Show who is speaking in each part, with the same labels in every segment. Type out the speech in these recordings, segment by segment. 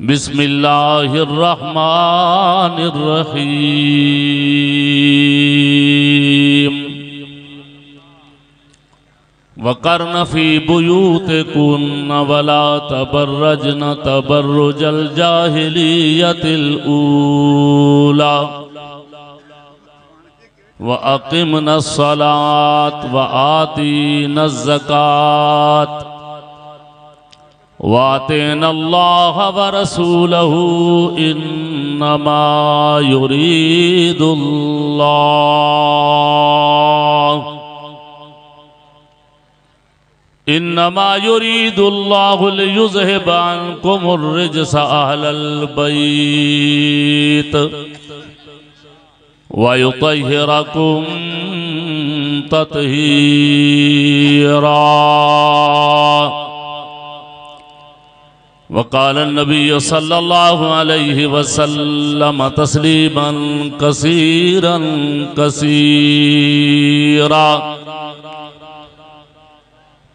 Speaker 1: बिस्मिल्लाहिर्रहमानिर्रहीम। वक़र्न फ़ी बुयूतिकुन्न वला तबर्रजन तबर्रुजल जाहिलियतिल ऊला व अक़िमनस्सलात व आतीनज़्ज़कात वातेनल्लाह व रसूलहू इन्नमा युरीदुल्लाहु लियुज़हिबा अन्कुमुर रिज्स अहलल बैत व युतहिरकुम तत्हीरा। वक़ाल नबी सल्लल्लाहु अलैहि वसल्लम तस्लीमन कसीरन कसीरा।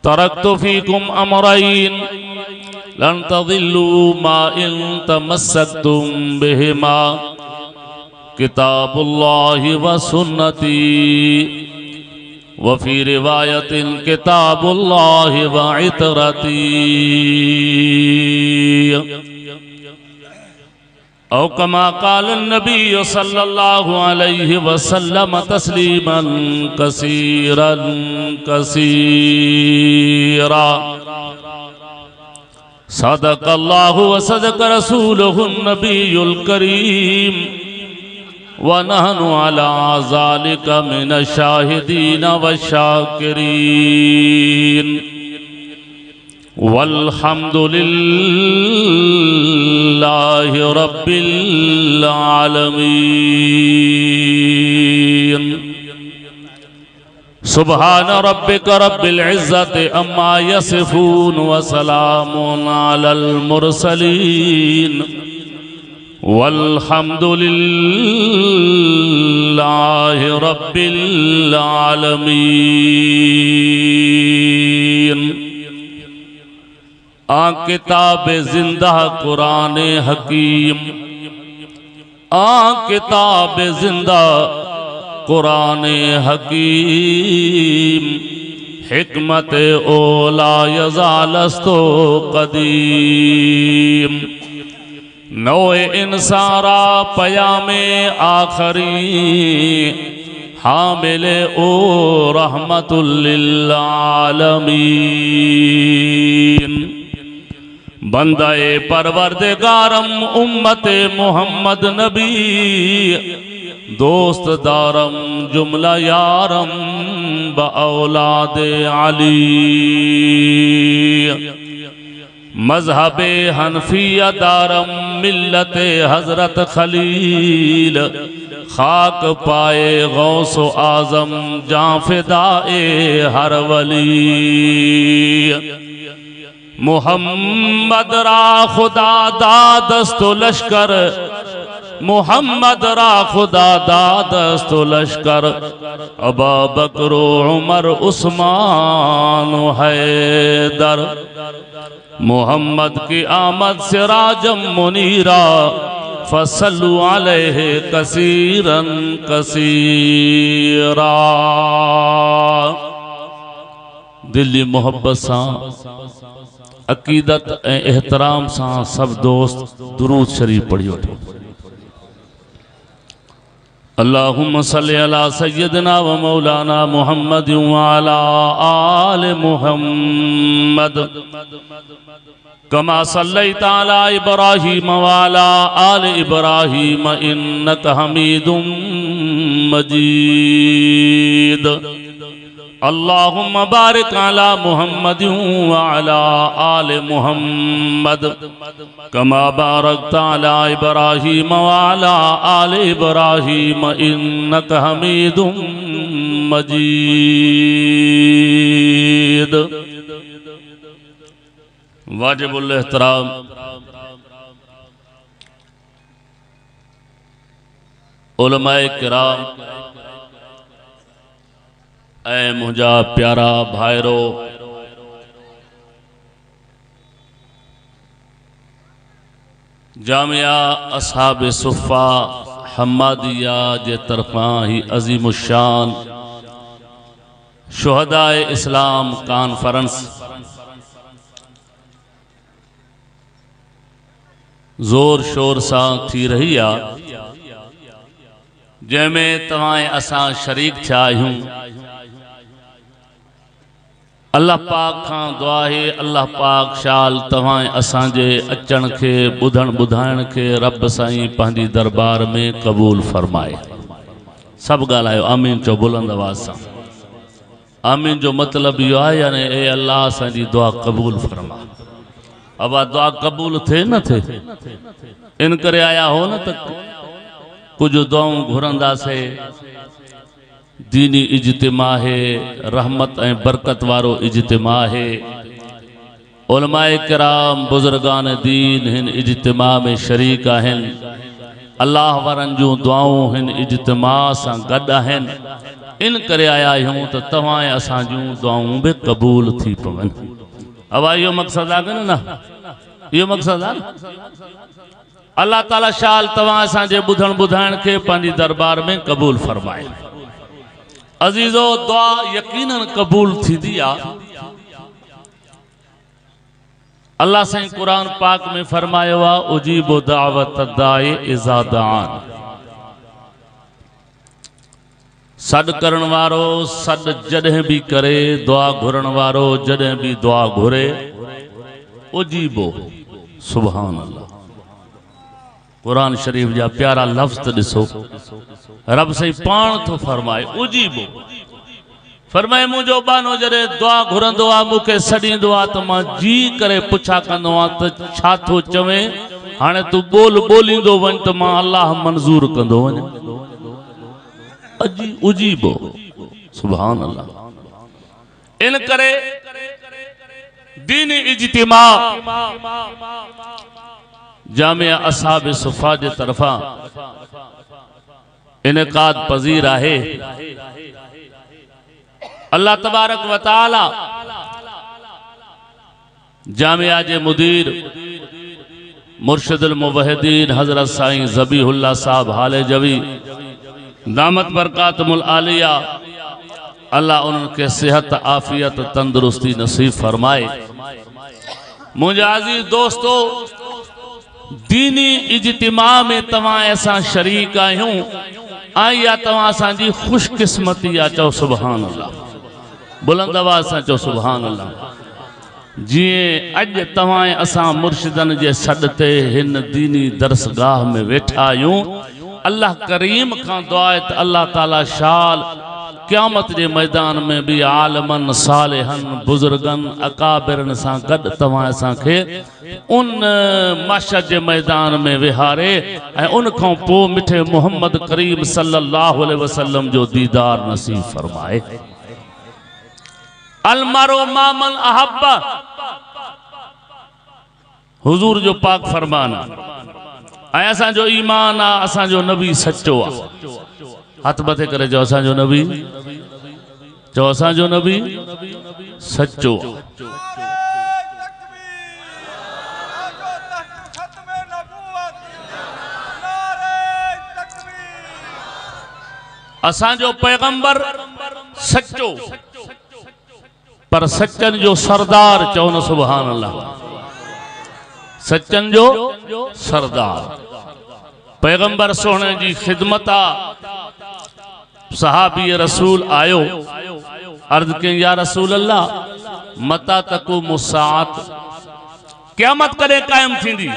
Speaker 1: तरक्तु फ़ीकुम अमरैन लन तज़िल्लू मा इन तमस्सक्तुम बिहिमा किताबुल्लाहि व सुन्नती वफ़ी रिवायतिन किताबुल्लाहि व इतरती औ कमा क़ाल नबी सल्लल्लाहु अलैहि वसल्लम तस्लीमन कसीरन कसीरा। सदक़ल्लाहु व सदक़ रसूलुहु नबियुल करीम व नहनु अला ज़ालिका मिनश शाहिदीन व शाकिरीन वल्हम्दुलिल्लाहि रब्बिल आलमीन। सुब्हान रब्बिका रब्बिल इज़्ज़ति अम्मा यसिफून व सलामुन अलल मुरसलीन वल्हम्दुलिल्लाहि रब्बिल आलमीन। आ किताब जिंदा कुरान हकीम, आ किताब जिंदा कुरान हकीम, हिकमत ओला यज़ालस्तो कदीम। नोए इंसारा पयामे आखरी हामिले ओ रहमतुल लिल आलमीन। बंदाए परवरदिगारम उम्मते मोहम्मद नबी, दोस्त दारम जुमला यारम ब औलादे अली। मजहबे हनफिया दारम मिल्लते हजरत खलील, खाक पाए गौसो आजम जाफिदाए हर वली। मुहम्मद रा खुदा दादस्तो लश्कर, मुहम्मद रा खुदा दादस्तो लश्कर, अबा बकर उमर उस्मान हैदर। मुहम्मद की आमद से राजम मुनीरा, फसल्लु अलैहि कसीरन कसीरा। दिली मोहब्बत सा अकीदत एहतराम सा सब दोस्त दुरूद शरीफ पढ़ी वठो। अल्लाहुम्मा सल्लि अला सय्यदना व मौलाना मुहम्मद व अला आले मुहम्मद कमा सल्लैता अला इब्राहीम व अला आले इब्राहीम इन्नका हमीदुम मजीद। अल्लाहुम्मा बारिक अला मुहम्मद व अला आले मुहम्मद कमा बारकता अला इब्राहीम व अला आले इब्राहीम इन्नका हमीदुम मजीद। वाजिबुल एहतराम उलमाए किराम, ऐ मुझा प्यारा भाईरो, जामिया असहाब सुफ़ा हम्मादिया जे तरफ़ां ही अज़ीमुशान शुहदाए इस्लाम कॉन्फ्रेंस ज़ोर शोर सां थी रही आहे, जंहिंमें तव्हां असां शरीक थिया आहियूं। अल्लाह पाक खां दुआ है, अल्लाह पाक शाल तव्हां असांजे अचण खे ॿुधण ॿुधाइण खे रब साईं पंहिंजी दरबार में क़बूल फरमाए। सब ॻाल्हायो आमीन चो बुलंद आवाज़ सां। आमीन जो मतलब इहो आहे यानी ए अल्लाह असांजी दुआ क़बूल फरमा। अब आ दुआ कबूल थे न थे इन करे आया हो न त कुछ दुआऊं घुरंदासे। दीनी इज्तिमा है, रहमत ए बरकत वारो इज्तिमा है। उलमाए किराम बुजुर्गान दीन हिन इज्तिमा में शरीक आहिन। अल्लाह वारन जूं दुआऊं हिन इज्तिमा सां गॾु आहिन। इन करे आया आहियूं त तव्हां असां जूं दुआऊं भी कबूल थी पवन। अब इहो मक़सद आहे न, इहो मक़सद आहे। अल्लाह ताला शाल तव्हां असांजे ॿुधण ॿुधाइण खे पंहिंजी दरबार में कबूल फरमाए। अजीजो दुआ यकीनन कबूल थींदी आहे। अल्लाह साईं कुरान पाक में फरमायो आहे, उजीबु दावत दाए इज़ा दान। सॾ करण वारो सॾ जॾहिं भी करे, दुआ घुरण वारो जॾहिं भी दुआ घुरे, उजीबो। सुभान अल्लाह। कुरान शरीफ जा प्यारा लफ्ज़ ॾिसो, रब साईं पाण तो फरमाए उजीबो। फरमाए मुझो बानो जरे दुआ घुरंदो आ, मूंखे सॾींदो आ त मां जी करे पुछा कंदो आ त छा थो चवे। हाणे तू बोल बोलींदो वञ त मां अल्लाह मंजूर कंदो वञ। अजी उजीबो। सुभान अल्लाह। इन करे दीनी इज्तिमा जामिया असहाब सुफ़ा जे तरफा इनकाद पजीर आहे। अल्लाह तबारक व तआला जामिया जे मुदीर मुर्शिदुल मुवहिदीन हजरत साईं ज़बीहुल्लाह साहब हाले जवी दामत बरकातुल आलिया, अल्लाह उनके सेहत आफियत तंदुरुस्ती नसीब फरमाए। मुझे अजीज दोस्तों, दीनी इज्तिमा में तव्हां असां शरीक आहियूं। आया तव्हां असांजी खुशकिस्मती आ। चओ सुभान अल्लाह। बुलंद आवाज़ सां चओ सुभान अल्लाह। जिए अज तव्हां असां मुर्शिदन जे सॾ ते हिन दीनी दरसगाह में वेठा आहियूं, अल्लाह करीम खां दुआ है त अल्लाह ताला शाल क़यामत के मैदान में भी आलमन सालिहन बुजुर्गन अकाबिरन सां गॾु तव्हां असांखे उन माशर के मैदान में विहारे ऐं उन खां पोइ मिठे मोहम्मद करीम सल्लल्लाहु अलैहि वसल्लम जो दीदार नसीब फरमाए। अलमरो मामन अहब्बा, हुजूर जो पाक फरमान है। असांजो ईमान आ, असांजो नबी सच्चो आ। हाथ मथे करे जो असांजो नबी, जो असांजो नबी सच्चो आ। असांजो पैगंबर सच्चो, पर सच्चन जो सरदार चओ न सुभान अल्लाह। सच्चन जो सरदार पैगंबर सोने जी खिदमत आ। सहाबी रसूल आयो, अर्ज के या रसूल अल्लाह मता तकु मुसात, क़यामत कदे कायम थींदी।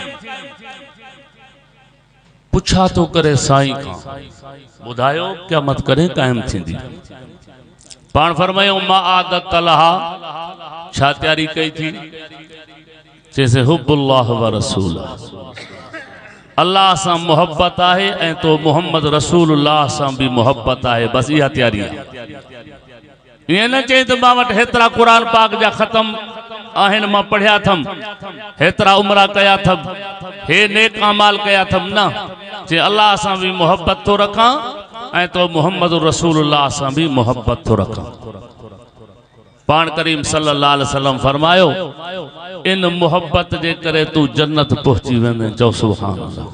Speaker 1: पुछा तो करे साईं खां, बुधायो क़यामत कदे कायम थींदी। पाण फरमायो मा आदत लहा, छा तैयारी कई थी। जैसे हुब्बुल्लाह व रसूल, अल्लाह से मोहब्बत आहे ऐं तो मोहम्मद रसूलुल्लाह से भी मोहब्बत आहे। बस इहा तैयारी है। ये न चई तो मां वटि हेतिरा कुरान पाक जा ख़त्म आहिनि, मां पढ़िया थम, हेतिरा उमरा कया थम, हे नेक अमाल कया थम। न जे अल्लाह से भी मोहब्बत तो रखा ऐं तो मोहम्मद रसूलुल्लाह से भी मोहब्बत तो रखा। पाण करीम सल्लल्लाहु अलैहि वसल्लम फरमायो इन मोहब्बत जे करे तू जन्नत पहुंची वेंदे। चओ सुभान अल्लाह।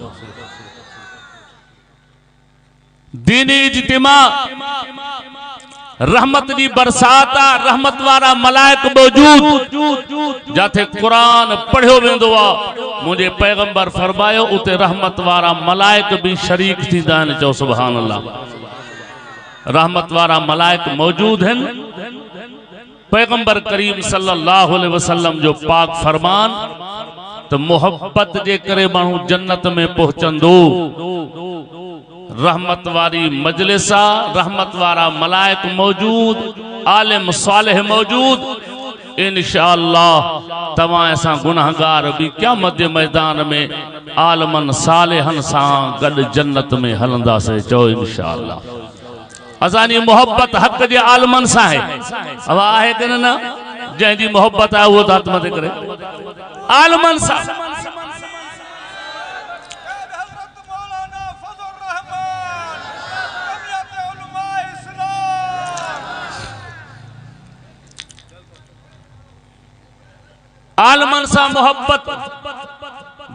Speaker 1: दीनी इज्तिमा रहमत जी बरसात आ, रहमत वारा मलाइक मौजूद जाथे कुरान पढ़ियो वेंदो आ। मुझे पैगंबर फरमायो उते रहमत वारा मलाइक भी शरीक थींदा आहिनि। चओ सुभान अल्लाह। रहमत वारा मलाइक मौजूद हैं। पैगंबर करीम सल्लल्लाहु अलैहि वसल्लम जो पाक फरमान तो मोहब्बत जे करे माण्हू जन्नत में पहुंचंदो। रहमत वारी मजलिसा, रहमत वारा मलाइक मौजूद, आलिम सालेह मौजूद। इंशाअल्लाह तवां असां गुनाहगार भी क़यामत जे मैदान में आलमन सालेहन सां गॾु जन्नत में हलंदासीं। चओ इंशाअल्लाह। असांजी मोहब्बत हक़ जे आलमन सां है। अब आहे कि न? जंहिंजी मोहब्बत आहे उहो हथ मथे करे आलमन सां। आलमन सां मोहब्बत,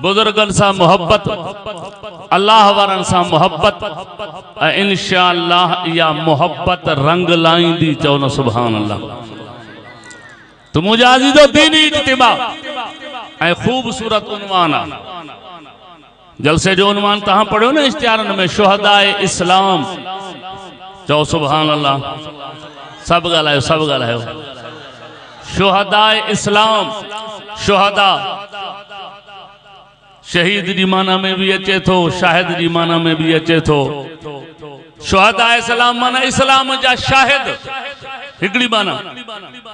Speaker 1: बुजुर्गन सां मोहब्बत, अल्लाह वारन सां मोहब्बत, इंशाअल्लाह या मोहब्बत रंग लाईंदी। चओ न सुभान अल्लाह। तो मुझे अज़ीज़ो दीनी इज्तिमा ऐं खूबसूरत उन्वान आहे। जलसे जो उन्वान तहां पढ़ियो न इश्तिहारन में, शुहदाए इस्लाम। चओ सुभान अल्लाह। सब ॻाल्हायो, सब ॻाल्हायो। शुहदाए इस्लाम। शुहदा शहीद जी माना में भी अचे थो, शाहिद जी माना में भी अचे थो। शुहदा इस्लाम माना इस्लाम जा शाहिद हिकड़ी माना।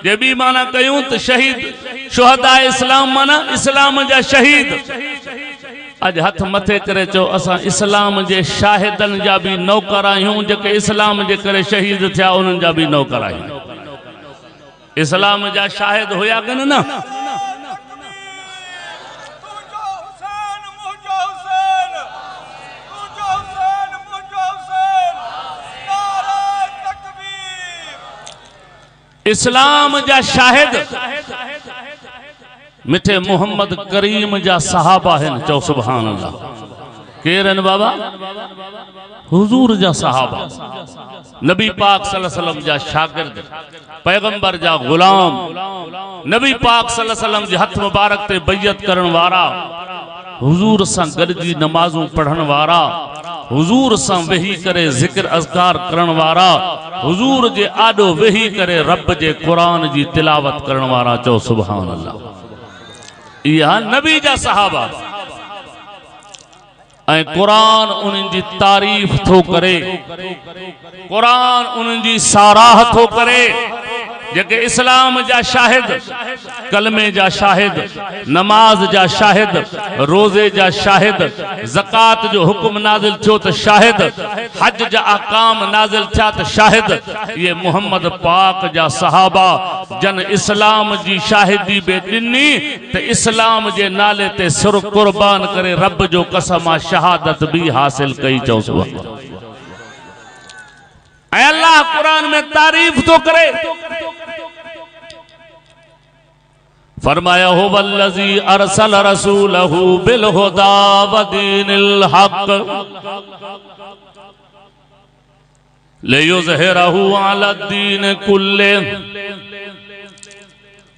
Speaker 1: जे बी माना कयूं तो शहीद। शुहदा इस्लाम माना इस्लाम जा शहीद। अज हथ मथे करे चो असां इस्लाम जे शाहिदन जा भी नौकर आहियूं, जेके इस्लाम जे करे शहीद थिया उन्हनि जा भी नौकर आहियूं। इस्लाम जा शाहिद हुया कन न। इस्लाम जा शाहिद मिठे मोहम्मद करीम जा सहाबा हैं। चओ सुभान अल्लाह। केर आहिनि बाबा? हुजूर जा सहाबा, नबी पाक सल्लल्लाहु अलैहि वसल्लम जा शागिर्द, पैगंबर जा गुलाम, नबी पाक सल्लल्लाहु अलैहि वसल्लम जे हथ मुबारक ते बैयत करण वारा, हुजूर सां गॾिजी नमाज़ूं पढ़ण वारा, हुजूर सां वेही करे ज़िक्र अज़कार करण वारा, हुजूर जे आॾो वेही करे रब जे कुरान जी तिलावत करण वारा। चओ सुभान अल्लाह। इहा नबी जा सहाबा ऐं कुरान उन्हनि जी तारीफ़ थो करे, कुरान उन्हनि जी साराह थो करे। जेके इस्लाम जा शाहिद, कलमे जा शाहिद, नमाज जा शाहिद, रोजे जा शाहिद, ज़कात जो हुक्म नाज़िल थियो त शाहिद, हज जा अहकाम नाज़िल थिया त शाहिद। ये मोहम्मद पाक जा सहाबा जन इस्लाम जी शाहिदी बे ॾिनी त इस्लाम जे नाले ते सुर कुर्बान करे रब जो कसम शहादत भी हासिल कई। चओ सुभान अल्लाह। अल्लाह कुरान में तारीफ तो करे, फरमाया हो वल्लज़ी अरसल रसूलहू बिल हुदा व दीनिल हक लियुज़हिरहू अला दीन कुल्ले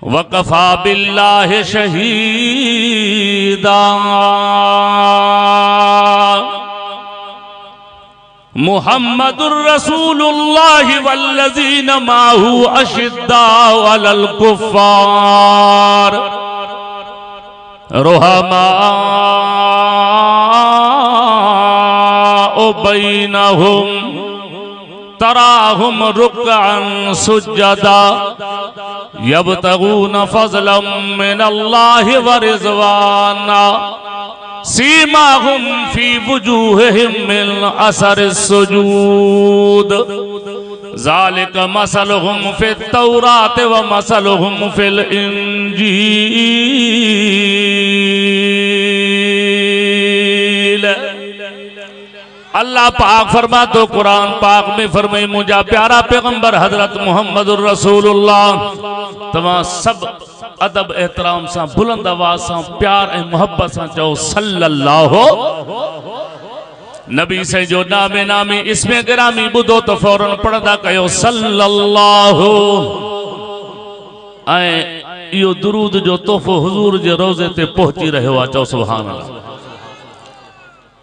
Speaker 1: वकफा बिल्लाहि शहीदा। मुहम्मदुर रसूलुल्लाहि वल्लज़ीना माहू अशिद्दाउ अलल कुफ्फार रुहमाउ बैनहुम तराहुम रुक्अन सुज्जदा यब्तगून फज़लन मिनल्लाहि व रिज़वाना सीमाहुम फी वुजूहिहिम मिन असरिस सुजूद ज़ालिक मसलुहुम फित तौरात व मसलुहुम फिल इंजील। अल्लाह पाक फरमा तो कुरान पाक में फरमाई मुझा प्यारा पैगंबर हजरत मुहम्मदुर रसूलुल्लाह तमा सब अदब एहतराम से बुलंद आवाज से प्यार ए मोहब्बत से चो सल्लल्लाहु नबी से जो नामे नामी इसमें गिरामी बुधो तो फौरन पढ़दा कयो सल्लल्लाहु ऐ यो दुरूद जो तोहफो हुजूर जे रोजे ते पहुंची रहो आ चो सुभान अल्लाह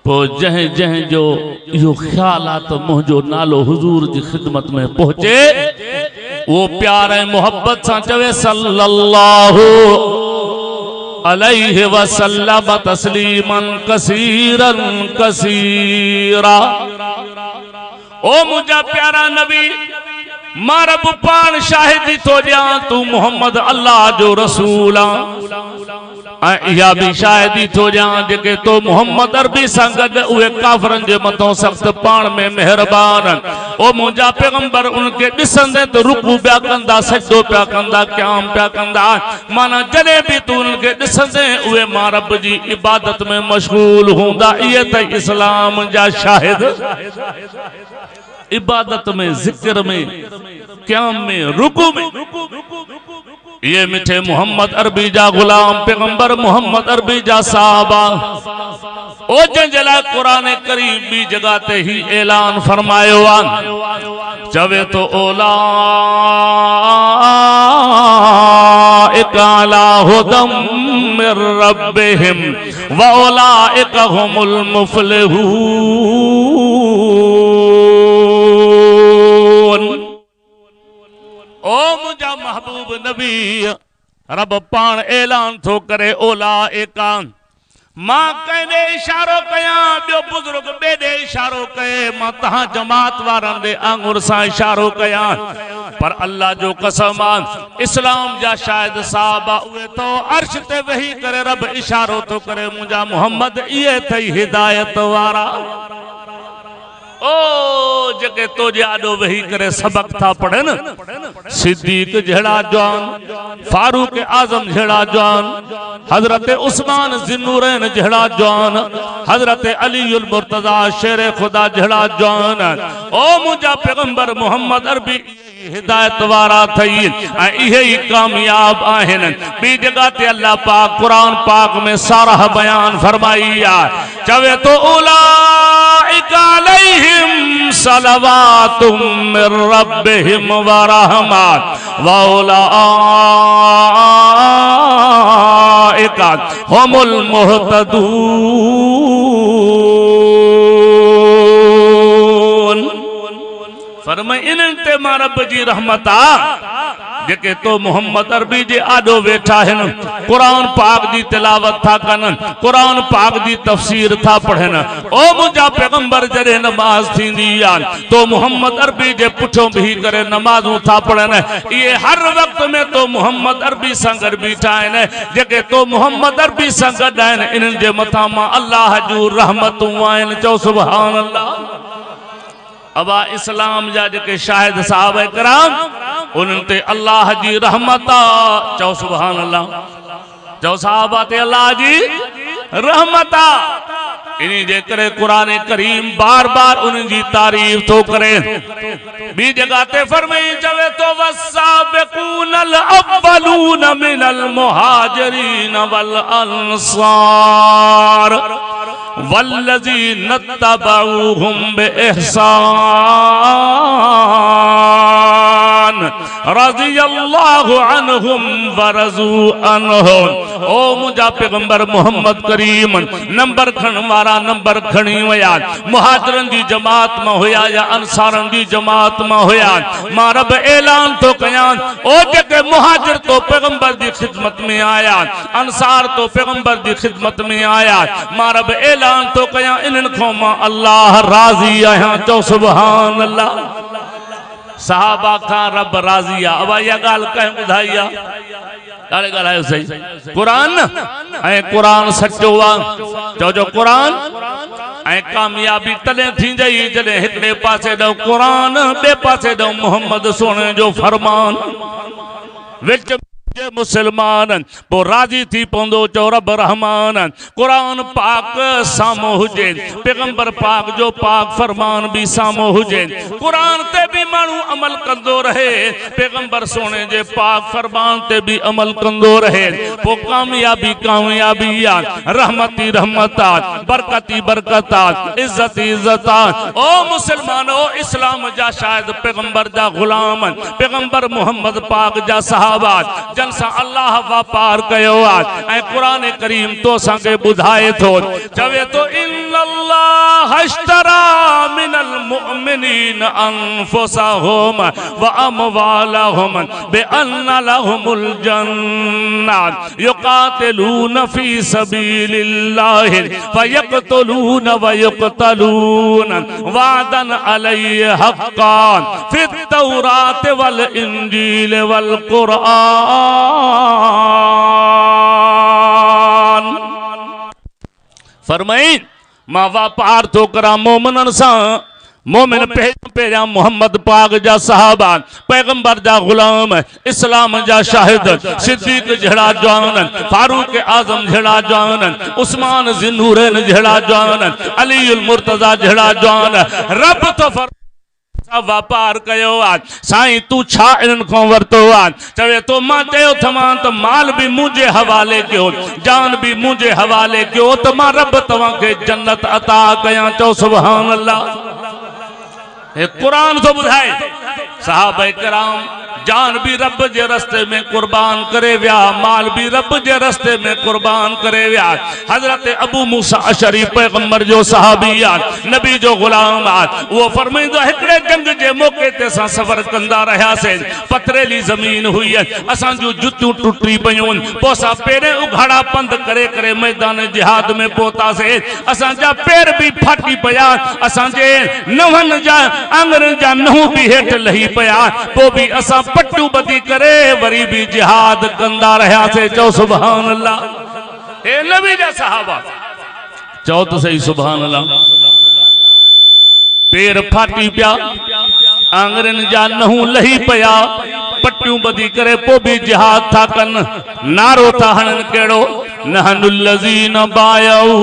Speaker 1: पो जह जह जो यो ख्याल आ तो मुझो नालो हुजूर जी खिदमत में पहुंचे वो प्यार है मोहब्बत सा चवे सल्लल्लाहु अलैहि वसल्लम तस्लीमन कसीरन कसीरा। ओ मुझा प्यारा नबी मारब पान शाहिदी तो जा तू मोहम्मद अल्लाह जो रसूला या भी शाहिदी तो जा जेके तो मोहम्मद अरबी संगद उहे काफरन जे मतो सख्त पान में मेहरबान ओ मुझा पैगंबर उनके दिसंदे तो रुकू प्या कंदा सजदो प्या कंदा क़याम प्या कंदा माना जने भी तू उनके दिसंदे उहे मारब जी इबादत में मशगूल हुंदा ये त इस्लाम जा शाहिद इबादत में जिक्र में क़याम में रुकू में ये मिठे मोहम्मद अरबी जा गुलाम पैगंबर मोहम्मद अरबी जा साहबा ओ जला कुरान करीम भी जगह ते ही ऐलान फरमायो चवे तो ओला इकाला हुदम मिर रब्बिहिम व उलाइका हुमुल मुफलिहून। ओ मुझा महबूब नबी रब पान ऐलान थो करे ओला एका मां कहने इशारो कया बो बुजुर्ग बेदे इशारो कहे मां तहां जमात वारन दे आंगुर सा इशारो कया पर अल्लाह जो कसम इस्लाम जा शायद साहबा उए तो अर्श ते वही करे रब इशारो तो करे मुझा मोहम्मद ये थई हिदायत वारा ओ जगे तो जाडो वही करे सबक था पढ़न सिद्दीक जड़ा जवान फारूक आजम जड़ा जवान हजरत उस्मान जिन्नूरैन जड़ा जवान हजरत अली उल मुर्तजा शेर खुदा जड़ा जवान ओ मुझा पैगंबर मोहम्मद अरबी हिदायत वारा थई इहे ही कामयाब आहन। बी जगह ते अल्लाह पाक कुरान पाक में सारा बयान फरमाइया चवे तो उलाइका अलैहिम सलवातुम मिर रब्बिहिम व रहमत व उलाइका हुमुल मुहतदून। फरमाए इनते मारब जी रहमता जेके तो मोहम्मद अरबी जे आडो वेठा हन कुरान पाक दी तिलावत था कन कुरान पाक दी तफसीर था पढ़न ओ मुझा पैगंबर जरे नमाज थींदी आ तो मोहम्मद अरबी जे पुठो भी करे नमाजू था पढ़न ये हर वक्त में तो मोहम्मद अरबी संगत बीठा है जेके तो मोहम्मद अरबी संगत आइन इन जे मथा मा अल्लाह जू रहमतू आइन चो सुभान अल्लाह। अबा इस्लाम जा जेके शाहिद साहब कराम उनते अल्लाह जी रहमता चौ सुभान अल्लाह चौ साहबा ते अल्लाह जी रहमता इन्हीं जे करे कुरान करीम बार बार उनकी तारीफ तो करे। बी जगह ते फरमाई जवे तो वस्साबिकूनल अव्वलून मिनल मुहाजिरीन वल अंसार वल्लज़ीना तबऊहुम बिइहसान रज़ियल्लाहु अन्हुम व रज़ू अन्हु। ओ मुझा पैगंबर मोहम्मद करीम नंबर खण वारा नंबर खणी वया मुहाजिरन दी जमात में होया या अंसारन दी जमात में होया मां रब ऐलान तो कया ओ जेके मुहाजिर तो पैगंबर दी खिदमत में आया अंसार तो पैगंबर दी खिदमत में आया मां रब ऐलान तो कया इनन खो मां अल्लाह राजी आया चो सुभान अल्लाह। साहबा का रब राजिया अब या गाल कह बुधाइया गाल गालायो सही कुरान ऐ कुरान सच्चो वा जो जो कुरान ऐ कामयाबी तले थी जई जने एकड़े पासे दो कुरान बे पासे दो मोहम्मद सोने जो फरमान विच जे मुसलमान पो राजी थी पवंदो चो रब रहमान कुरान पाक सामो हुजे पैगंबर पाक जो पाक फरमान भी सामो हुजे कुरान ते भी मानू अमल कंदो रहे पैगंबर सोने जे पाक फरमान ते भी अमल कंदो रहे पो कामयाबी कामयाबी या रहमती रहमतात बरकती बरकतात इज्जती इज्जतात ओ मुसलमान ओ इस्लाम जा शायद पैगंबर जा गुलाम पैगंबर मोहम्मद पाक जा सहाबा जन सा अल्लाह वापार कयो आ कुरान करीम तो संगे बुधाए थो चवे तो इन्नल्लाह अश्तरा मिनल मुमिनीन अनफुसहुम व अमवालहुम बिअन्न लहुमुल जन्नत युकातिलून फी सबीलिल्लाह फयक्तुलून व युक्तलून वादन अलैहि हक्कान फित तौरात वल इंजील वल कुरान फरमाई मां वापार तो करा मोमिनन सा मोमिन पहिरियां मोहम्मद पाक जा सहाबा पैगंबर जा गुलाम इस्लाम जा शाहिद सिद्दीक जड़ा जवान फारूक आजम जड़ा जवान उस्मान ज़िन्नूरैन जड़ा जवान अलीउल मुर्तजा जड़ा जवान रब तो वापार कयो आज साईं तू छा इन्हनि खां वरतो आज चवे तो मां चयो थमां त माल भी मुझे हवाले कयो जान भी मुझे हवाले कयो त मां रब तव्हां खे जन्नत अता कयां चओ सुभान अल्लाह हे कुरान तो बुधाए सहाबा किराम जान भी रब जे रस्ते में कुर्बान करे व्या माल भी रब जे रस्ते में कुर्बान करे व्या हजरत अबू मूसा अशरी पैगंबर जो सहाबी आ नबी जो गुलाम आ वो फरमाइंदो हिकड़े जंग जे मौके ते असां सफर कंदा रहियासीं पथरेली ज़मीन हुई असां जो जुतियूं टुटी पयूं पोइ असां पेरे उघाड़ा पंध करे करे मैदान जिहाद में पहुतासीं असां जा पैर भी फाटी पया असां जे नहन जा आंगरनि जा नहूं भी हेठ लही पया पोइ भी असां पट्टू बदी करे वरी भी जिहाद कंदा रहा से चो सुभान अल्लाह हे नबी जा सहाबा चो तो सही सुभान अल्लाह पैर फाटी पिया आंगरनि जा नहूं लही पया पट्टियूं बदी करे पो भी जिहाद था कन नारो था हणन केड़ो नहनुल लज़ीन बायऊ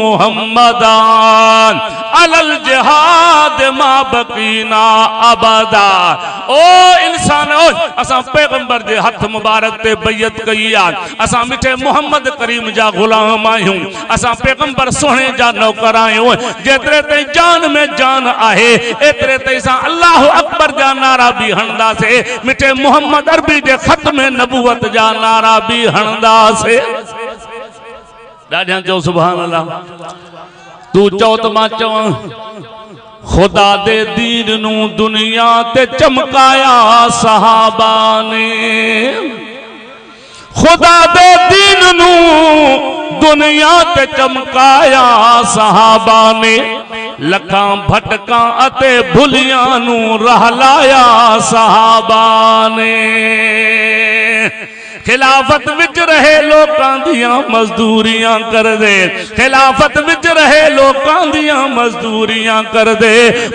Speaker 1: मुहम्मदान अलल जिहाद मा बकीना अबदा ओ इंसान ओ असा पैगंबर दे हथ मुबारक ते बैयत कई आ असा मिठे मोहम्मद करीम जा गुलाम आयूं असा पैगंबर सोहणे जा नौकर आयूं जेतरे ते जान में जान आहे एतरे ते सा अल्लाह अकबर जा नारा भी हणदा से मिठे मोहम्मद अरबी दे खत में नबूवत जा नारा भी हणदा से दाढ़ियां चो सुभान अल्लाह तू चौ तो मां चवां खुदा दे दीन नू दुनिया ते चमकाया सहाबा ने खुदा दे दीन नू दुनिया ते चमकाया सहाबा ने लखां भटकां अते भुलियां नू रहलाया सहाबा ने खिलाफत विच रहे लोकां दियां मजदूरियां कर दे खिलाफत विच रहे लोकां दियां मजदूरियां कर दे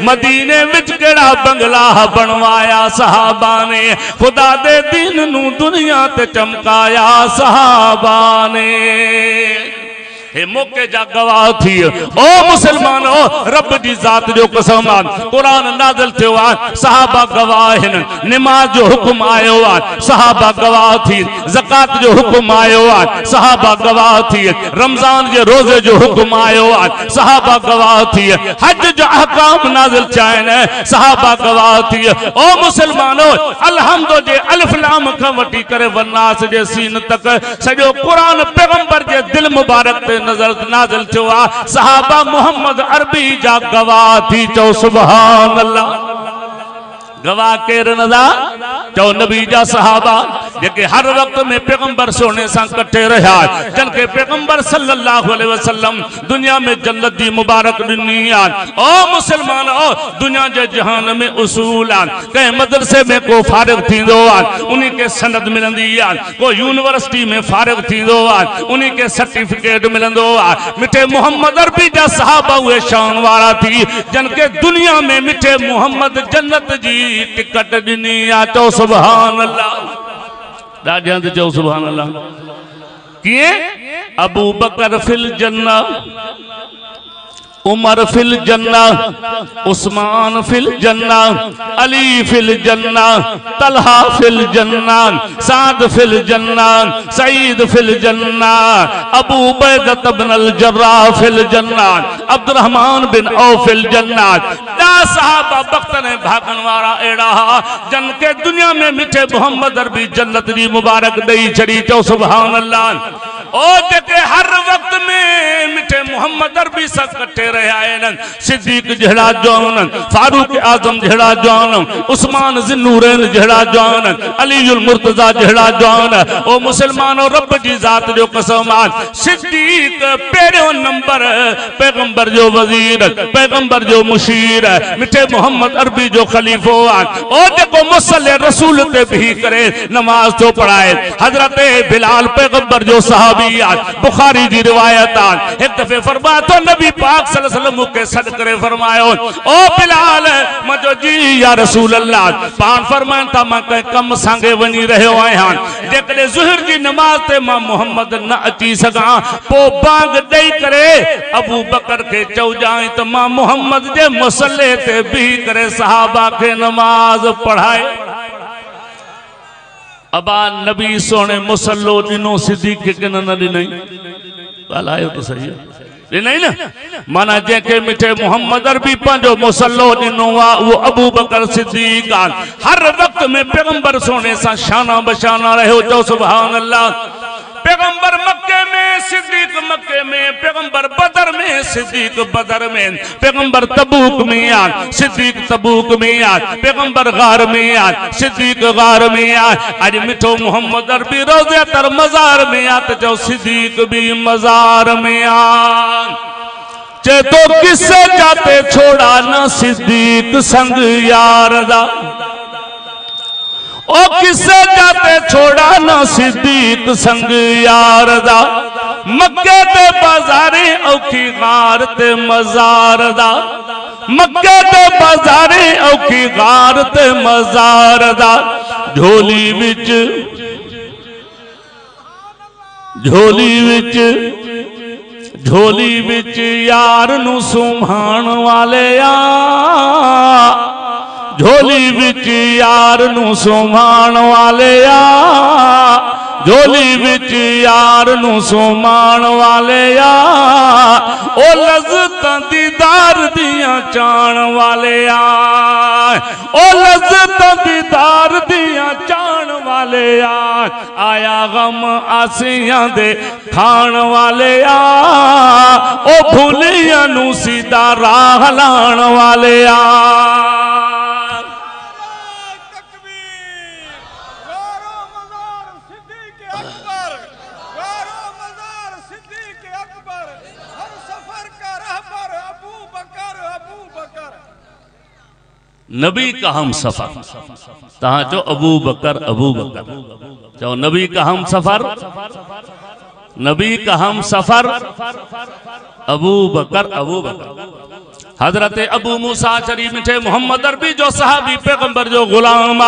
Speaker 1: मदीने विच केड़ा बंगला बनवाया सहाबा ने खुदा दे दीन नू दुनिया ते चमकाया सहाबा ने हे मौके जा गवाह थी ओ मुसलमानो रब जी जात जो कसम कुरान नाज़िल थियो आ सहाबा गवाह हैं नमाज जो हुक्म आयो आ सहाबा गवाह थी ज़कात जो हुक्म आयो आ सहाबा गवाह थी रमजान जे रोजे जो हुक्म आयो आ सहाबा गवाह थी हज जो अहकाम नाज़िल चाहन सहाबा गवाह थी ओ मुसलमानो अलहम्दो जे अलिफ लाम का वठी करे वनास जे सीन तक सजो कुरान पैगंबर जे दिल मुबारक ते नजर नाज़िल थियो आ सहाबा मोहम्मद अरबी जा गवाह थी चो सुभान अल्लाह गवाह केर नदा चो नबी जा सहाबा जेके हर वक्त में पैगंबर सोने सा कट्ठे रहा जन के पैगंबर सल्लल्लाहु अलैहि वसल्लम दुनिया में जन्नत दी मुबारक दुनिया ओ मुसलमान ओ दुनिया जे जहान में उसूल आ कहीं मदरसे में को फारिग थींदो आ उन्हीं के सनद मिलंदी आ को यूनिवर्सिटी में फारिग थींदो आ उन्हीं के सर्टिफिकेट मिलंदो आ मिठे मोहम्मद अरबी जा सहाबा हुए शान वाला थी जन के दुनिया में मिठे मोहम्मद जन्नत जी टिकट दिनी आ तो सुभान अल्लाह ॾाढियां ते चओ सुभान अल्लाह। कीअं? अबू बकर फिल जन्ना, उमर फिल जन्ना, उस्मान फिल जन्ना, अली फिल जन्ना, तलहा फिल जन्ना, साद फिल जन्ना, सईद फिल जन्ना, अबू उबैदा बिन अल जर्राह फिल जन्ना, अब्दुर्रहमान बिन औफ फिल जन्ना। दा सहाबा वक्त ने भागन वारा एड़ा जन के दुनिया में मिठे मोहम्मद अरबी जन्नत दी मुबारक दई छड़ी। चो सुभान अल्लाह। ओ जेके हर वक्त में मिठे मोहम्मद अरबी सां कट्ठे रहा है, सिद्दीक जड़ा जौन, फारूक आजम जड़ा जौन, उस्मान ज़िन्नूरैन जड़ा जौन, अलीउल मुर्तज़ा जड़ा जौन। ओ मुसलमानो रब जी जात जो कसम आ, सिद्दीक पहिरियों नंबर पैगंबर जो वजीर, पैगंबर जो मुशीर, मिठे मोहम्मद अरबी जो खलीफो आ। ओ जेको मुसल्ले रसूल ते भी करे नमाज तो पढ़ाए। हजरत बिलाल पैगंबर जो सहाबी आ, बुखारी जी रिवायत आ। एक दफे फरमाया तो नबी पाक सल्लल्लाहु अलैहि वसल्लम के सद करे फरमायो, ओ बिलाल मजो जी या रसूल अल्लाह। पान फरमान था मैं कहीं कम सांगे वनी रहो आया, जेकॾहिं ज़ुहर जी नमाज ते मां मोहम्मद न अची सघां पो बांग ॾेई करे अबू बकर के चौ जाए तो मां मोहम्मद जे मुसल्ले ते बीह करे सहाबा के नमाज पढ़ाए। अबा नबी सोने मुसल्लो दिनो सिद्दीक के किन न ॾिनई? ॻाल्हायो तो सही है नहीं ना। माना जेके मिठे मोहम्मद अरबी पंजो मुसल्लो दिनो आ वो अबू बकर सिद्दीक आ। हर वक्त में पैगंबर सोने सा शाना बशाना रहो। चो सुभान अल्लाह। पैगंबर मक्के में, सिद्दीक मक्के में, पैगंबर बदर में, सिद्दीक बदर में, पैगंबर तबूक में आ, सिद्दीक तबूक में आ, पैगंबर गार में आ, सिद्दीक गार में आ। आज मिठो मोहम्मद अरबी रोज़े तर मजार में आ तो जो सिद्दीक भी मजार में आ। चे तो किससे जाते छोड़ा ना सिद्दीक संग यार दा, ओ किसे जाते छोड़ा ना सिद्दीक संग यार दा। मक्के ते बाजारे औखी गार ते मजार दा, मक्के ते बाजारे औखी गार ते मजार दा। झोली विच, झोली विच, झोली विच यार नू सुम्हाण वाले आ, झोली विच यार नू सुम्हाण वाले आ, झोली विच यार नू सुम्हाण वाले आ। ओ लज़्ज़तां दीदार दियां चाण वाले आ, ओ लज़्ज़तां दीदार दियां चाण वाले आ। आया गम आसियां दे खाण वाले आ, ओ भूलियां नू सीधा राह लाण वाले आ। नबी का हम सफर तहा चो अबू बकर, अबू बकर चो नबी का हम सफर, नबी का हम सफर अबू बकर, अबू बकर। हजरत अबू मूसा शरीफ मिठे मोहम्मद अरबी जो सहाबी पैगंबर जो गुलाम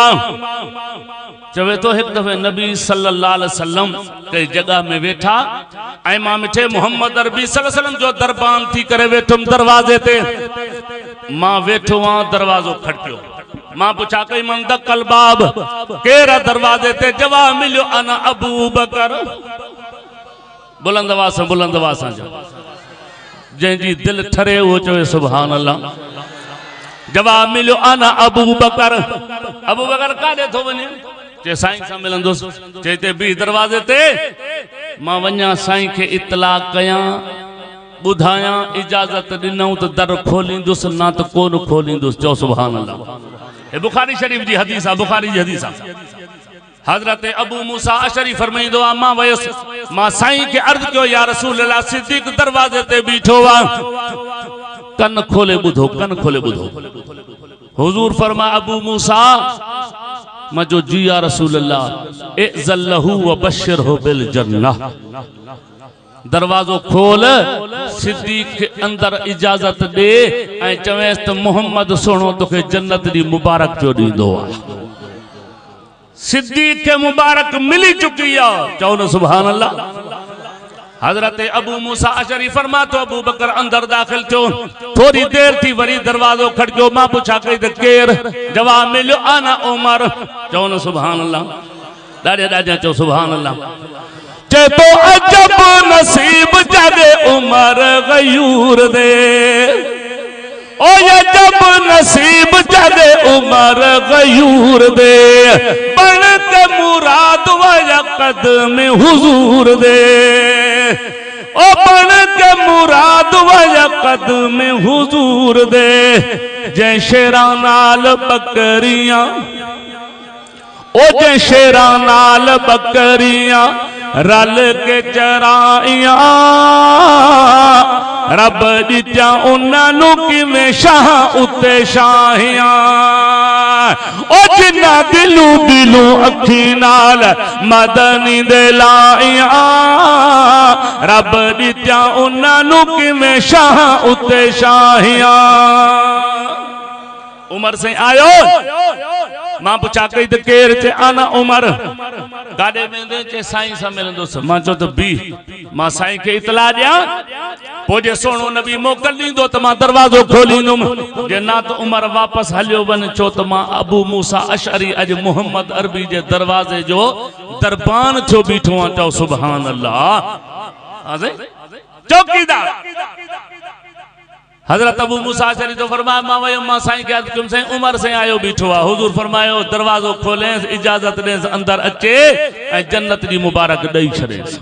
Speaker 1: चवे तो एक दफे नबी सल्लल्लाहु अलैहि वसल्लम कई जगह में वेठा ऐं मां मिठे मोहम्मद अरबी सल्लल्लाहु अलैहि वसल्लम जो दरबान थी करे वेठुम दरवाजे ते। मां वेठो आ, दरवाजो खटकियो। मां पुछा कई मन दकल बाब केरा दरवाजे ते? जवाब मिलियो अना अबू बकर। बुलंद आवाज़ सां जंहिंजी दिल ठरे वो चवे सुभान अल्लाह। जवाब मिलियो अना अबू बकर। अबू बकर काॾे थो वञे? चे साईं सां मिलंदुसि। चए ते बी दरवाजे ते। मां वञा साईं खे इतला कयां, ॿुधायां, इजाज़त ॾिनऊं त दर खोलींदुसि, न त कोन खोलींदुसि। चओ सुभान अल्लाह। हे बुखारी शरीफ जी हदीस आहे, बुखारी जी हदीस आहे। हजरत अबू मूसा अशरी फरमाईंदो आहे मां वयुसि, मां साईं खे अर्ज़ कयो या रसूल अल्लाह, सिद्दीक दरवाजे ते बीठो आहे, कन खोले ॿुधो, कन खोले ॿुधो। हुजूर फरमा अबू मूसा मजो जी या रसूल अल्लाह इज़ल्लहु व बशिरहु बिल जन्नह। दरवाजो खोल, सिद्दीक के अंदर इजाजत दे ऐं चवेस त मोहम्मद सोनो तोखे जन्नत दी मुबारक पियो ॾींदो आहे। सिद्दीक के मुबारक मिली चुकी है। चओ न सुभान अल्लाह। हजरत अबू मूसा अशरी फरमा तो अबू बकर अंदर दाखिल थियो। थोड़ी देर थी वरी दरवाजो खड़को। मां पुछा कई त केर? जवाब मिलियो आना उमर। चओ न सुभान अल्लाह। ॾाढे ॾाढा चओ सुभान अल्लाह। चे तो अजब नसीब जागे उमर गयूर दे। ओ अजब नसीब जागे उमर गयूर दे। बन के मुराद वया कदम हुजूर दे। ओ बन के मुराद वया कदम हुजूर दे। जै शेरा नाल बकरियां ओ जे शेरा नाल बकरियां रल के चराइया। रब दित्या उन्हां किवें शाह उत्ते शाहियां। ओ जिन्ना दिलू दिलू अखी नाल मदनी दे लाइया। रब दित्या उन्हां किवें शाह उत्ते शाहियां। उमर से आयो। मां पुछा कई त केर? चे आना उमर। गाडे वेंदे चे साईं सां मिलंदुसि। मां चयो त बी मां साईं खे इतला ॾियां। पोइ जे सोनो नबी मोकल ॾींदो त मां दरवाज़ो खोलींदुमि। जे ना त उमर वापसि हलियो वञ। चो त मां अबू मूसा अशरी अॼु मोहम्मद अरबी जे दरवाज़े जो दरबान थियो बीठो आहियां। चओ सुभान अल्लाह। चौकीदार हजरत अबू मूसा अशरी तो फरमाया मां वयो मां साईं के अर्ज़ कयुमि साईं उमर से आयो बीठो आहे। हुजूर फरमायो दरवाज़ो खोले इजाज़त ॾेस अंदर अचे ऐं जन्नत जी मुबारक ॾेई छॾेसि।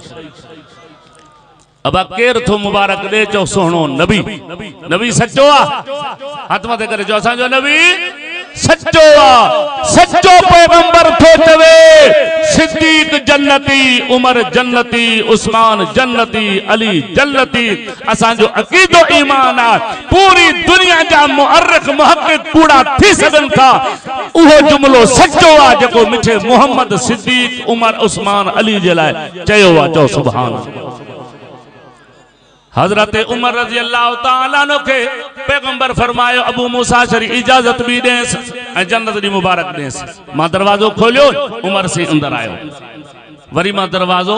Speaker 1: अब केर थो मुबारक ॾे? चओ सोहणो नबी। नबी सचो आहे। हथ मथे करे चओ असांजो नबी सच्चो आ। सच्चो पैगंबर थो चवे। सिद्दीक जन्नती, उमर जन्नती, उस्मान जन्नती, अली जन्नती। असांजो अकीदो ईमान आ। पूरी दुनिया जा मुअर्रिख मुहक्किक कूड़ा थी सघन था। उहो जुमलो सच्चो आ जेको मिठे मोहम्मद सिद्दीक उमर उस्मान अली जे लाइ चयो आ। चओ सुभान अल्लाह। हजरत उमर रजी अल्लाह ताला अन्हु के पैगंबर फरमायो अबू मूसा अशरी इजाजत भी देस ऐं जन्नत दी मुबारक देस। मां दरवाजो खोलियो। उमर से अंदर आयो। वरी मां दरवाजो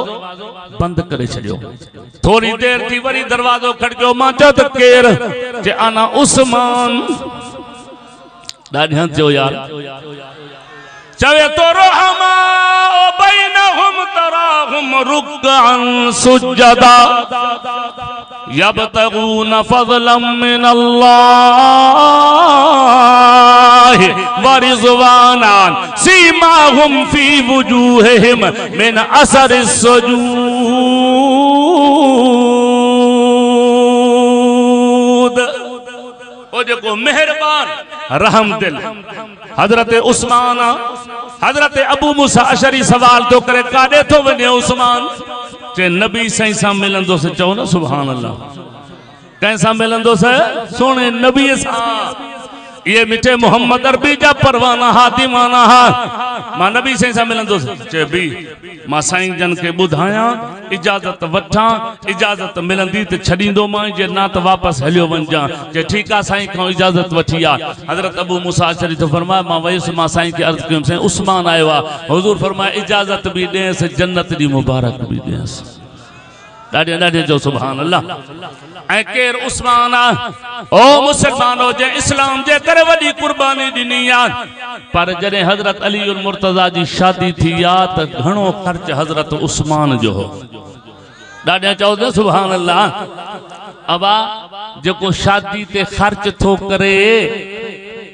Speaker 1: बंद करे छडियो। थोड़ी देर थी वरी दरवाजो खड़कियो। मां चयो त केर? जे आना उस्मान। ॾाढा थियो यार। चवे तो रहमा बैनहुम तराहुम रुकअन सुजदा यबतगून फज़लन मिनल्लाह व रिज़वानान सीमाहुम फी वुजूहिहिम मिन असरिस सुजूद। ओ जेको मेहरबान रहम दिल हजरत उस्मान हजरत अबू मूसा अशरी सवाल तो करे काडे तो वने उस्मान? चे नबी साईं सां मिलंदुसि। चओ न सुभान अल्लाह। कंहिंसां मिलंदुसि? सोने नबी सां। ये मिठे मोहम्मद अरबी जा परवाना हा दीवाना हा। मां नबी साईं सां मिलंदुसि। चे बी मां साईं जन खे ॿुधायां इजाज़त वठां। इजाज़त मिलंदी त छॾींदो मां जे ना त वापसि हलियो वञजां। जे ठीकु आहे साईं खां इजाज़त वठी आहे। हज़रत अबू मूसा अशरी तो फरमाया मां वयुसि। मां साईं खे अर्ज़ु कयुमि साईं उस्मान आयो आहे। हुज़ूर फरमाया इजाज़त बि ॾेसि जन्नत जी मुबारक बि ॾेसि। ॾाढे ॾाढे जो सुभान अल्लाह। ऐं केर उस्मान आहे? ओ मुसलमानो जे इस्लाम जे करे वॾी कुर्बानी ॾिनी आहे। पर जॾहिं हज़रत अली उल मुर्तज़ा जी शादी थी आहे त घणो ख़र्च हज़रत उस्मान जो हो। ॾाढा चओ न सुभान अल्लाह। अबा जेको शादी ते ख़र्च थो करे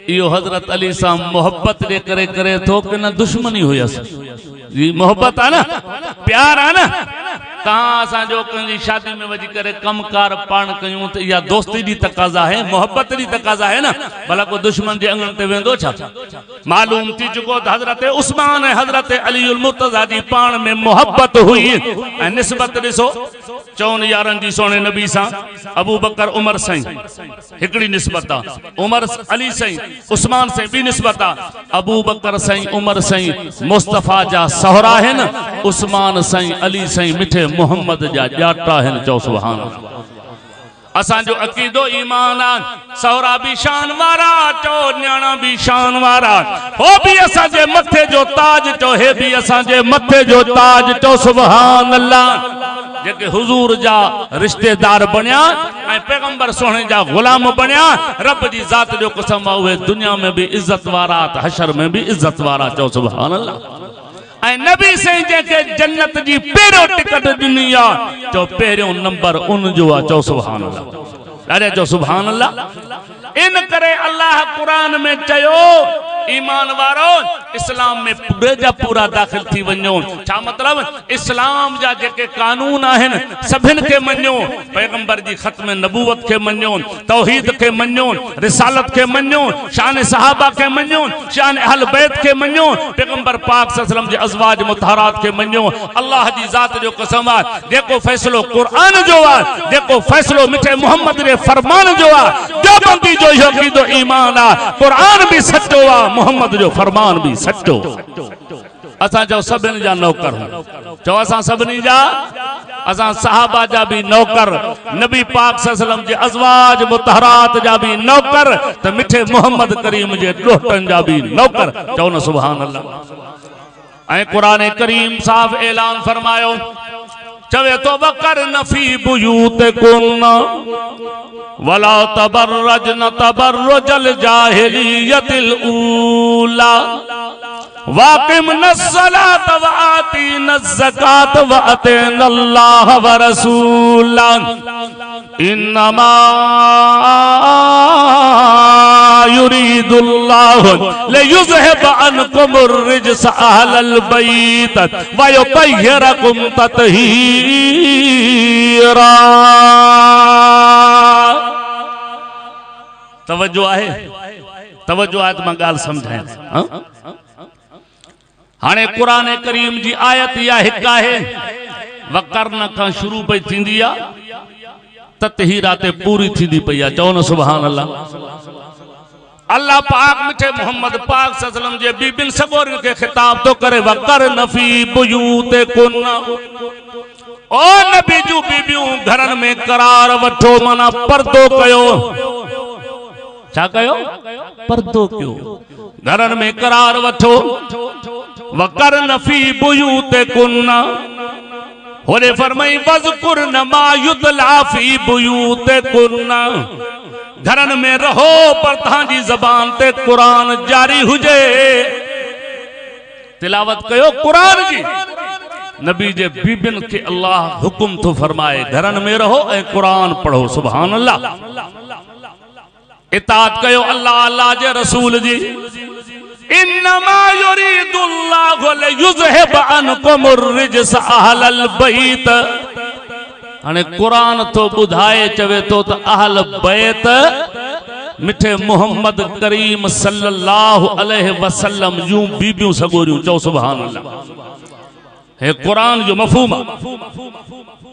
Speaker 1: इहो हज़रत अली सां मोहब्बत जे करे थो कि न दुश्मनी हुयसि? मोहब्बत आहे न, प्यार आहे न। तहां असांजो कंहिंजी शादी में वही करे कमकार पाण कयूं त इहा दोस्ती जी तकाज़ा है, मोहब्बत जी तकाज़ा है न। भला को दुश्मन जे अंगण ते वेंदो छा? मालूम थी चुको त हज़रत उस्मान ऐं हज़रत अली उल मुर्तज़ा जी पाण में मोहब्बत हुई। ऐं निस्बत ॾिसो चौनि यारनि जी सोने नबी सां अबू बकर उमर साईं हिकिड़ी निस्बत आहे। उमर अली साईं उस्मान साईं ॿी निस्बत आहे। अबू बकर साईं उमर साईं मुस्तफ़ा जा सहुरा आहिनि। उस्मान साईं अली साईं मिठे मोहम्मद जा ॼाटा आहिनि। चओ सुभान अल्लाह। असांजो अकीदो ईमान आ सौरा भी शान वारा चो न्याणा भी शान वारा हो भी असांजे मथे जो ताज चो हे भी असांजे मथे जो ताज चो सुभान अल्लाह जेके हुजूर जा रिश्तेदार बनिया ऐं पैगंबर सोने जा गुलाम बनिया रब जी जात जो कसम आ उहे दुनिया में भी इज्जत वारा त हशर में भी इज्जत वारा चो सुभान अल्लाह ऐं नबी से जेके जन्नत जी पहिरियों टिकट ॾिनी आ चो पहिरियों नंबर उन जो आ चो सुभान अल्लाह अरे जो सुभान अल्लाह इन करे अल्लाह कुरान में चयो ईमान वारो इस्लाम में पूरे जा पूरा दाखिल थी वञो छा मतलब इस्लाम जा जेके कानून आहिन सभिन के मञो पैगंबर जी खत्म नबूवत के मञो तौहीद के मञो रिसालत के मञो शान सहाबा के मञो शान अहल बैत के मञो पैगंबर पाक सल्लल्लाहु अलैहि वसल्लम जे अज़वाज मुतहरात के मञो अल्लाह जी जात जो कसम आ जेको फैसलो कुरान जो आ जेको फैसलो मिठे मोहम्मद रे फरमान जो आ जो बंदी जो यो कीदो ईमान आ कुरान भी सच्चो आ मोहम्मद जो फरमान भी सच्चो असा जो सभिनी जा नौकर चो असा सभिनी जा असा सहाबा जा भी नौकर नबी पाक सल्लल्लाहु अलैहि वसल्लम जे अज़वाज मुतहरात जा भी नौकर त मिठे मोहम्मद करीम जे ॾोहटन जा भी नौकर चो न सुभान अल्लाह ऐं कुरान करीम साफ ऐलान फरमायो चवे तो वकर नफी बुयूत कुन्ना वला तबर्रजन तबर्रुजल जाहिलियतिल ऊला वाकिमन सलात व आतीन ज़कात व अतीना अल्लाह व रसूला इन्नमा युरीदुल्लाहु लियुज़हिब अन्कुमुर रिज्स अहलल बैत व युतहिरकुम तत्हीरा। तवज्जो आहे त मां ॻाल्हि समझायां हाणे कुरान करीम जी आयत या हिक आहे वकरन का शुरू पई थींदी आ तत्हीरा ते पूरी थींदी पई आ चओ न सुभान अल्लाह। अल्लाह पाक मिठे मोहम्मद पाक सल्लल्लाहु अलैहि वसल्लम जे बीबिन सगोरिन के खिताब तो करे वकरन फी बुयूते कुन्ना ओ नबी जू बीबियूं घरन में करार वठो माना पर्दो कयो छा कयो पर्दो कयो घरन में करार वठो वकरन फी बुयूते कुन्ना होरे फरमाई वज़कुरन मा युतला फी बुयूते कुन्ना घरन में रहो पर तहांजी ज़बान ते कुरान जारी हुजे तिलावत कयो कुरान जी नबी जे बीबिन के अल्लाह हुक्म तो फरमाए घरन में रहो ए कुरान पढ़ो सुभान अल्लाह इताअत कयो अल्लाह अल्लाह जे रसूल जी इन्नमा युरीदुल्लाहु लियुज़हिब अन्कुमुर रिज्स अहलल बैत हाने कुरान तो बुधाए चवे तो अहल बैत मिठे मोहम्मद करीम सल्लल्लाहु अलैहि वसल्लम यूं बीबियूं सगोरियूं चो सुभान अल्लाह हे कुरान जो मफहूम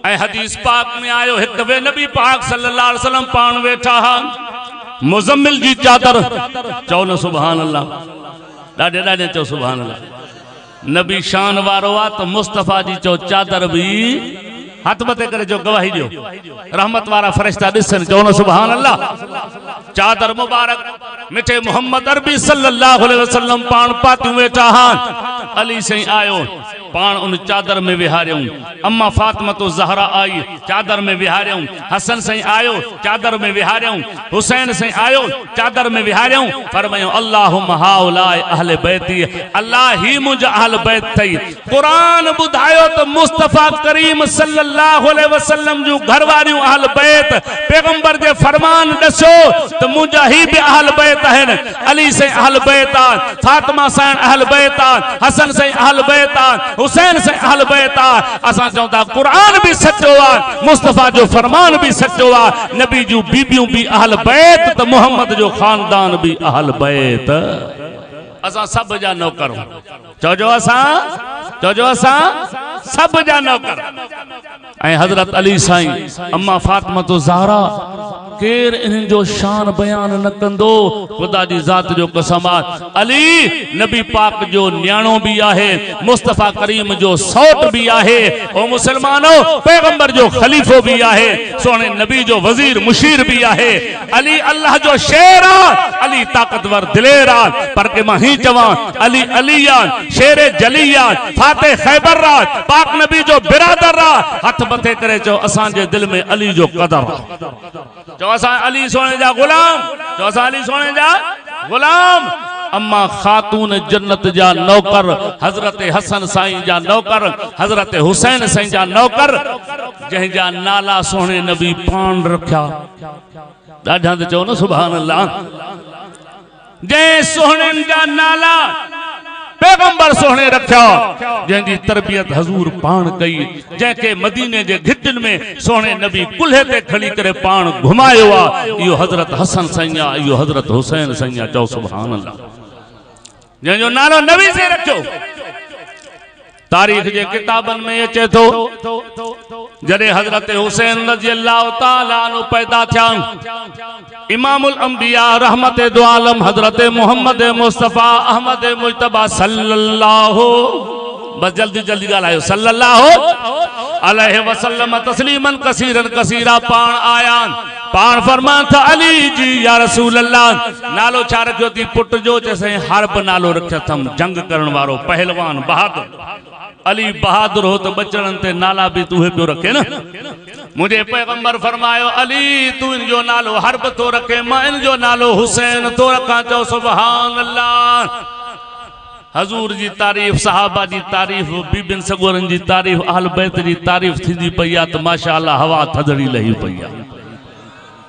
Speaker 1: ऐ हदीस पाक में आयो एक वे नबी पाक सल्लल्लाहु अलैहि वसल्लम पान वेठा हा मुजम्मिल जी चादर चो न सुभान अल्लाह डाडे डाडे चो सुभान अल्लाह नबी शान वारो आ तो मुस्तफा जी चो चादर भी हाथ मथे करे जो गवाही दियो रहमत वारा फरिश्ता दिसन चो न सुभान अल्लाह चादर मुबारक मिठे मोहम्मद अरबी सल्लल्लाहु अलैहि वसल्लम पान पाती वेठा हां अली सही आयो पान उन चादर में विहारियूं अम्मा फातिमा तो ज़हरा आई चादर में विहारियूं हसन सही आयो चादर में विहारियूं हुसैन सही आयो चादर में विहारियूं फरमायो अल्लाहुम्मा हाउलाए अहले बैती अल्लाह ही मुझ अहल बैत थई कुरान बुधायो तो मुस्तफा करीम सल्लल्लाहु अलैहि वसल्लम जो घरवारियूं अहल बैत पैगंबर जे फरमान दसो तो मुझा ही भी अहल बैत है अली से अहल बैत फातिमा से अहल बैत हसन से अहल बैत हुसैन से अहल बैत असा चौथा कुरान भी सच्चो आ मुस्तफा जो फरमान भी सच्चो आ नबी जो बीबियों भी अहल बैत तो मोहम्मद जो खानदान भी अहल बैत असा सब जा नौकर चौजो असा सब जा नौकर ऐ हजरत अली साईं अम्मा फातिमा तो ज़हरा केर इन जो शान बयान न कंदो खुदा जी ज़ात जो कसम अली नबी पाक जो न्याणो भी आहे मुस्तफा करीम जो सौट भी आहे ओ मुसलमानो पैगंबर जो खलीफो भी आहे सोने नबी जो वजीर मुशीर भी आहे अली अल्लाह जो शेर अली ताकतवर दिलेर पर के मां ही चवा अली अलियान शेर जलियान फाते खैबर पाक नबी जो बिरादर हथ मथे करे चो असां जे दिल में अली जो कदर चो असां अली सोने जा गुलाम चो असां अली सोने जा गुलाम अम्मा खातून जन्नत जा नौकर हजरत हसन साईं जा नौकर हजरत हुसैन साईं जा नौकर जह जा नाला सोने नबी पान रखा ॾाढा त चओ न सुभान अल्लाह जंहिं सोहणे जा नाला पैगंबर सोहणे रखा जंहिंजी तरबियत हजूर पान कई जंहिंखे मदीने जे घिटन में सोहणे नबी कुल्हे ते खड़ी करे पान घुमायो आ इहो हजरत हसन साईं आ इहो हजरत हुसैन साईं आ चओ सुभान अल्लाह जंहिंजो नालो नबी से रखियो तारीख जे किताबन में अचे थो जॾहिं हजरत हुसैन रज़ी अल्लाह ताला अन्हु पैदा थिया इमामुल अंबिया रहमत दो आलम हजरत मोहम्मद मुस्तफा अहमद मुजतबा सल्लल्लाहु बस जल्दी जल्दी ॻाल्हायो सल्लल्लाहु अलैहि वसल्लम तस्लीमन कसीरन कसीरा पाण आया पाण फरमान था अली जी या रसूल अल्लाह नालो छा रखियो थी पुट जो चैसे हर्ब नालो रखियो थम जंग करण वारो पहलवान बहादुर अली बहादुर हो तो बचड़न ते नाला भी तूहे पियो रखे न मुझे पैगंबर फरमायो अली तू इन जो नालो हर्ब तो रखे मां इन जो नालो हुसैन तो रखा चो सुभान अल्लाह हजूर जी तारीफ सहाबा जी तारीफ बीबिन सगोरन जी तारीफ अहल बैत जी तारीफ थी पई आ तो माशाअल्लाह हवा थदड़ी लही पई आ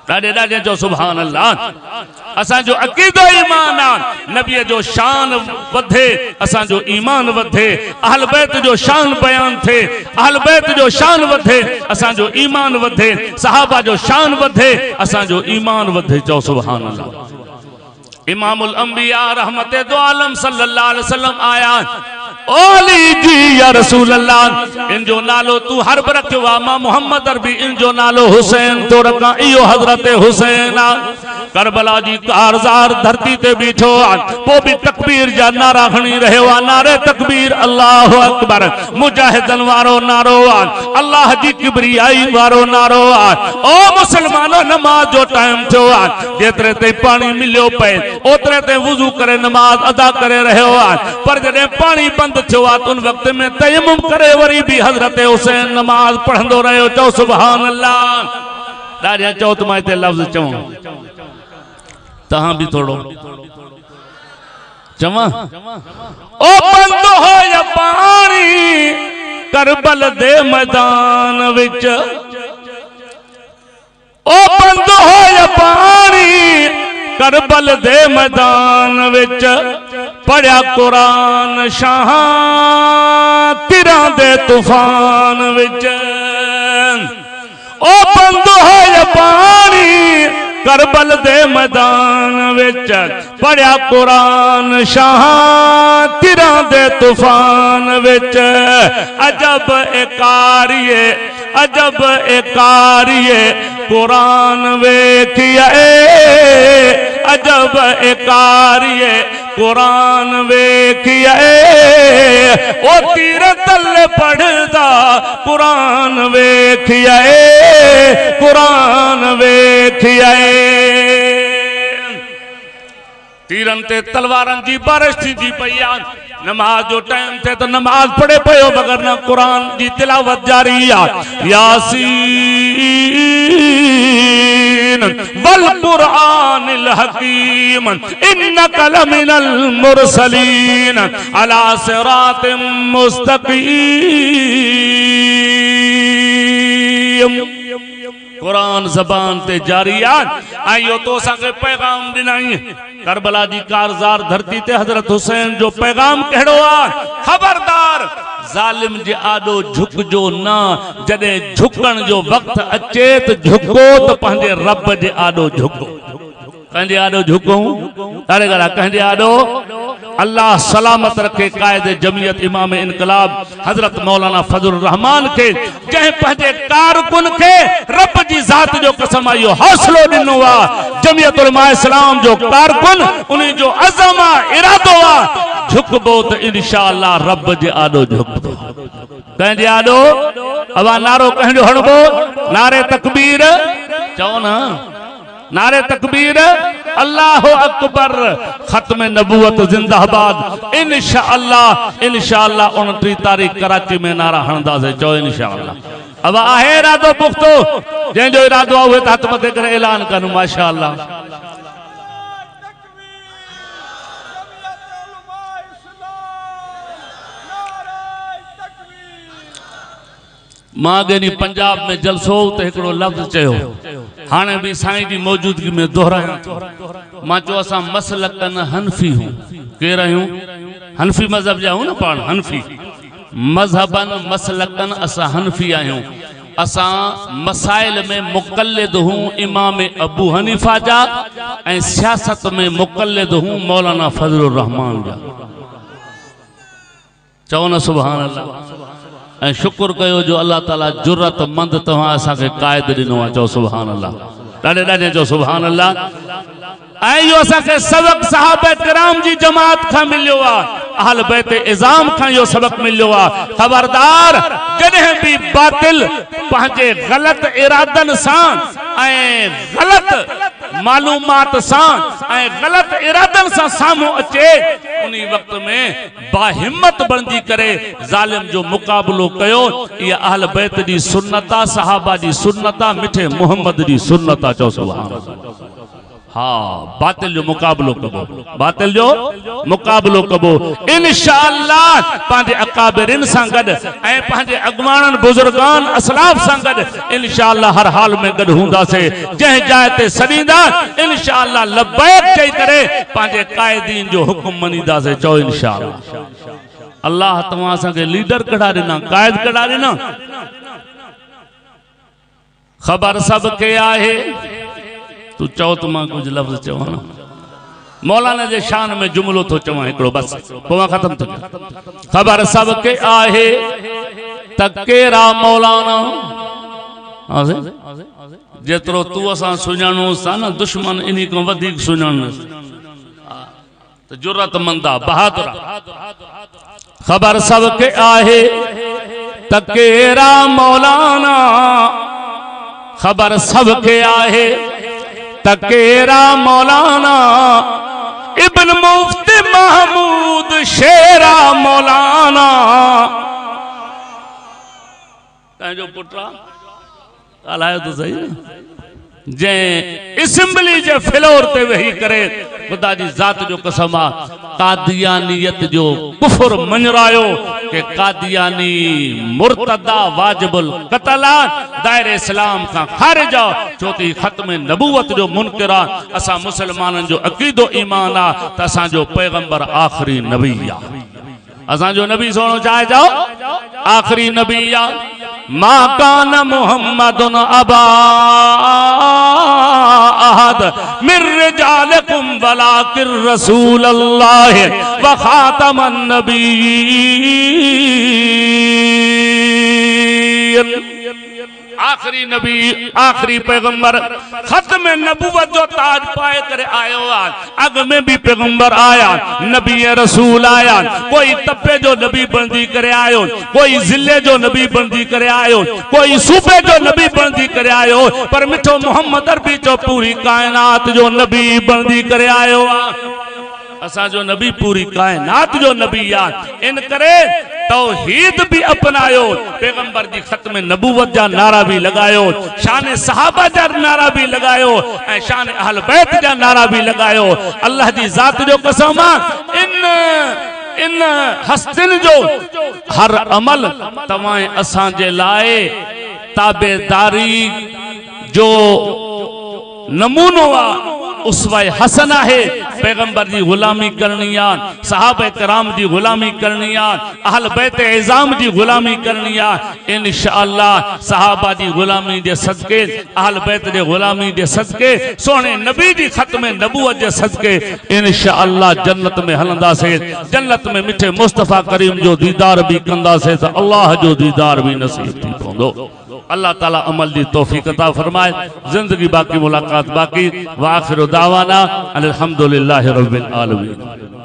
Speaker 1: ॾाढे ॾाढे चो सुभान अल्लाह असां जो अकीदो ईमान आ नबी जो शान वधे असां जो ईमान वधे अहल बैत जो शान बयान थे अहल बैत जो शान वधे असां जो ईमान वधे सहाबा जो शान वधे असां जो ईमान वधे चो सुभान अल्लाह इमामुल अंबिया रहमत दो आलम सल्लल्लाहु अलैहि वसल्लम आया ओली जी या रसूल अल्लाह इन जो नालो तू हर्ब रखियो आ मां मोहम्मद अरबी इन जो नालो हुसैन तो रखा इयो हजरत हुसैन आ करबला जी कारज़ार धरती ते बीठो आ पो भी तकबीर जा नारा खणी रहियो आ नारे तकबीर अल्लाहु अकबर मुजाहिदन वारो नारो आ अल्लाह जी किबरियाई वारो नारो आ ओ मुसलमानो नमाज जो टाइम थियो आ जेतरे ते पानी मिलियो पे ओतरे ते वुजू करे नमाज अदा करे रहियो आ पर जडे पानी बंद थियो आ उन वक्त में तयम्मुम करे वरी भी हजरत हुसैन नमाज पढ़ंदो रहियो चो सुभान अल्लाह ॾाढा चओ त मां हिते लफ़्ज़ चऊं तहां भी थोड़ो चवा ओ बंद हो या पानी करबल दे मैदान विच ओ बंद हो या पानी करबल दे मैदान विच पढ़िया कुरान शाह तिरां दे तूफान विच ओ बंद हो या पानी करबल दे मैदान विच पढ़िया कुरान शाह तिरां दे तूफान विच अजब एकारिये कुरान वेखिया अजब एकारिये कुरान वेखिया ओ तीर तल पढ़दा कुरान वेखिया कुरान वेखिया तीरन ते तलवारन जी बारिश थी पई आ नमाज जो टाइम थे तो नमाज पढ़े पयो मगर न कुरान जी तिलावत जारी आ यासीन वल कुरानिल हकीम इन्नका लमिनल मुरसलीन अला सिरातिम मुस्तकीम कुरान जबान ते जारी आयो तो संगे पैगाम दिनाई करबला जी कारज़ार धरती ते हजरत हुसैन जो पैगाम कहड़ो आ खबरदार जालिम जे आडो झुक जो ना जदे झुकण जो वक्त अचे तो झुको तो पंहिंजे रब जे आडो झुको कंहिंजे आॾो झुकूं ॾाढे गड़ा कंहिंजे आॾो अल्लाह सलामत रखे कायदे जमियत इमाम इनकलाब हजरत मौलाना फजल रहमान के जंहिं पंहिंजे कारकुन के रब जी ज़ात जो कसम इहो हौसलो ॾिनो आहे जमियत उलमा इस्लाम जो कारकुन उन जो अज़म इरादो आहे झुकबो त इंशाअल्लाह रब जे आॾो झुकबो कंहिंजे आॾो अवा नारो कंहिंजो हणबो नारे तकबीर चओ न नारे तकबीर अल्लाह अकबर खत्म नबूवत जिंदाबाद इंशाअल्लाह 29 तारीख कराची में नारा हणंदासीं चओ इंशाअल्लाह अब आहे इरादो पुख्तो जंहिंजो इरादो आहे उहे त हथ मथे करे ऐलान कनि माशाअल्लाह मां गेनी पंजाब में जलसो तो एकड़ो लफ्ज़ चयो हाने भी साईं जी मौजूदगी में दोहराया मां चो असा मसलकन हनफी हूं के रहूं हनफी मजहब जा हूं न पाण हनफी मजहबन मसलकन असा हनफी आयूं असा मसाइल में मुक़ल्लिद हूं इमाम अबू हनीफा जा ए सियासत में मुक़ल्लिद हूं मौलाना फजलुर रहमान जा चओ न सुभान अल्लाह शुक्र कयो जो अल्लाह ताला जुर्रत मंद तव्हां असा के कायद दिनो आ चो सुभान अल्लाह ॾाढे ॾाढे चो सुभान अल्लाह आयो असा के सबक सहाबा किराम जी जमात का मिलियो आ अहल बैत इज़ाम का यो सबक मिलियो आ खबरदार जने भी बातिल पंहिंजे गलत इरादन सां ए गलत मालूमात सां ए गलत इरादन सां सामू अचे उन वक्त में बाहिम्मत बनदी करे जालिम जो मुकाबलो कयो ये अहल बैत जी सुन्नता सहाबा जी सुन्नता मिठे मोहम्मद जी सुन्नता चो सुभान हाँ बातिल जो मुकाबलो कबो बातिल जो मुकाबलो कबो इंशाअल्लाह पांजे अकाबिरिन सां गड ए पांजे अगवाणन बुजुर्गान असलाफ सां गड इंशाअल्लाह हर हाल में गड हुंदा से जह जाए ते सदीदा इंशाअल्लाह लब्बैक चई करे पांजे कायदीन जो हुक्म मनीदा से चो इंशाअल्लाह अल्लाह तवा सा के लीडर कढा देना कायद कढा देना खबर सब के आहे तू चौ तो मां कुछ लफ्ज चवा ना मौलाना जे शान में जुमलो तो चवा एकड़ो बस पोवा खत्म तो खबर सब के आहे तकेरा मौलाना आसे जेतरो तू असा सुजानो सा ना दुश्मन इनी को वधिक सुजान तो जुर्रतमंदा बहादुर खबर सब के आहे तकेरा मौलाना खबर सब के आहे तकेरा मौलाना इब्न मुफ्ती महमूद शेरा मौलाना जो पुटरा ॻाल्हायो तो सही ना जे असेंबली जे फ्लोर ते वेही करे खुदा जी जात जो कसम आ कादियानियत जो कुफर मंजरायो के कादियानी मुर्तदा वाजिबुल कतल दायरे इस्लाम का खारिज चौथी खत्म नबूवत जो मुनकरा असा मुसलमानन जो अकीदो ईमान आ त असा जो पैगंबर आखिरी नबी आ असा जो नबी सोनो चाहे जाओ आखिरी नबी आ मा कान मुहम्मदुन अबा अहद मिर रिजालिकुम वलाकिर रसूलुल्लाह व खातमन नबीय्यीन आखिरी नबी आखिरी पैगंबर खत्म नबूवत जो ताज पाए करे आयो अग में भी पैगंबर आया नबी रसूल आया कोई तपे जो नबी बंदी करे आयो कोई जिले जो नबी बंदी करे आयो कोई सूबे जो नबी बंदी करे आयो पर मिठो मोहम्मद अरबी जो पूरी कायनात जो नबी बंदी करे आयो असा जो नबी पूरी कायनात जो नबी आ इन करे तौहीद भी अपनायो पैगंबर जी खत्म नबूवत जा नारा भी लगायो शान सहाबा जा नारा भी लगायो ए शान अहल बैत जा नारा भी लगायो अल्लाह जी जात जो कसम इन हस्तिन जो हर अमल तवाए असा जे लाए ताबेदारी जो नमूनो आ उसवा हसना है पैगंबर जी गुलामी करनी आन सहाबा कराम जी गुलामी करनी आन अहल बैत इज़ाम जी गुलामी करनी आन इंशाअल्लाह सहाबा जी गुलामी जे सदके अहल बैत जे गुलामी जे सदके सोने नबी जी खत्म नबूवत जे सदके इंशाअल्लाह जन्नत में हलंदा से जन्नत में मिठे मुस्तफा करीम जो दीदार भी कंदा से तो अल्लाह जो दीदार भी नसीब थी पवंदो। अल्लाह ताला अमल दी तौफीक अता फरमाए। जिंदगी बाकी मुलाकात बाकी। व आखिर दावाना अल्हम्दुलिल्लाहि रब्बिल आलमीन।